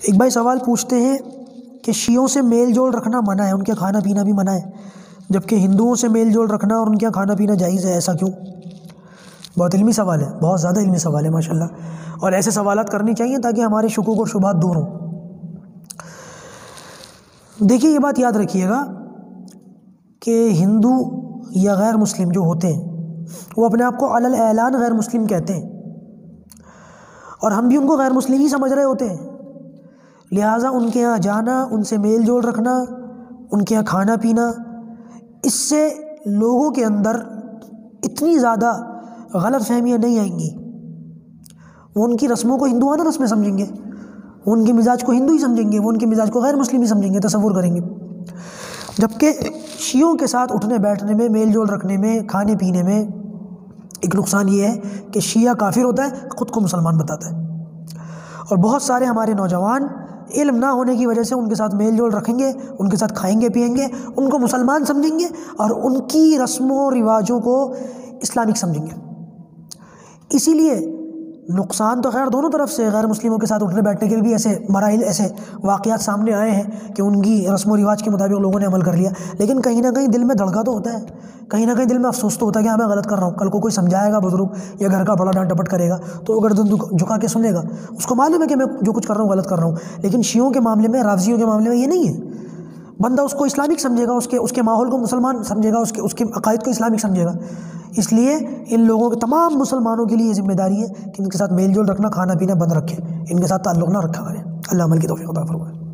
ایک بھائی سوال پوچھتے ہیں کہ شیعوں سے میل جول رکھنا منع ہے، ان کے کھانا پینا بھی منع ہے، جبکہ ہندوؤں سے میل جول رکھنا اور ان کے کھانا پینا جائز ہے، ایسا کیوں؟ بہت علمی سوال ہے، بہت زیادہ علمی سوال ہے ماشاءاللہ، اور ایسے سوالات کرنی چاہیے تاکہ ہمارے شکوک اور شبہات دور ہوں۔ دیکھیے یہ بات یاد رکھیے گا کہ ہندو یا غیر مسلم جو ہوتے ہیں وہ اپنے آپ کو علی الاعلان غیر مسلم کہتے ہیں، اور ہم بھی ان کو غیر مسلم ہی سمجھ رہے ہوتے ہیں، لہٰذا ان کے یہاں جانا، ان سے میل جول رکھنا، ان کے یہاں کھانا پینا، اس سے لوگوں کے اندر اتنی زیادہ غلط فہمیاں نہیں آئیں گی۔ وہ ان کی رسموں کو ہندوانہ رسمیں سمجھیں گے، وہ ان کے مزاج کو ہندو ہی سمجھیں گے، وہ ان کے مزاج کو غیر مسلم ہی سمجھیں گے، تصور کریں گے۔ جبکہ شیعوں کے ساتھ اٹھنے بیٹھنے میں، میل جول رکھنے میں، کھانے پینے میں ایک نقصان یہ ہے کہ شیعہ کافر ہوتا ہے، خود کو مسلمان بتاتا ہے، اور بہت سارے ہمارے نوجوان علم نہ ہونے کی وجہ سے ان کے ساتھ میل جول رکھیں گے، ان کے ساتھ کھائیں گے پیئیں گے، ان کو مسلمان سمجھیں گے اور ان کی رسموں و رواجوں کو اسلامک سمجھیں گے۔ اسی لیے نقصان تو خیر دونوں طرف سے، غیر مسلموں کے ساتھ اٹھنے بیٹھنے کے بھی ایسے مراحل، ایسے واقعات سامنے آئے ہیں کہ ان کی رسم و رواج کے مطابق لوگوں نے عمل کر لیا، لیکن کہیں نہ کہیں دل میں دھڑکا تو ہوتا ہے، کہیں نہ کہیں دل میں افسوس تو ہوتا ہے کہ ہاں میں غلط کر رہا ہوں۔ کل کو کوئی سمجھائے گا بزرگ یا گھر کا بڑا ڈانٹ ڈپٹ کرے گا تو وہ گردن جھکا کے سنے گا، اس کو معلوم ہے کہ میں جو کچھ کر رہا ہوں غلط کر رہا ہوں۔ لیکن شیعوں کے معاملے میں، رافضیوں کے معاملے میں یہ نہیں ہے، بندہ اس کو اسلامک سمجھے گا، اس کے ماحول کو مسلمان سمجھے گا، اس کے عقائد کو اسلامک سمجھے گا۔ اس لیے ان لوگوں کے، تمام مسلمانوں کے لیے یہ ذمہ داری ہے کہ ان کے ساتھ میل جول رکھنا، کھانا پینا بند رکھیں، ان کے ساتھ تعلق نہ رکھا کریں۔ اللہ عمل کی توفیق عطا فرمائے۔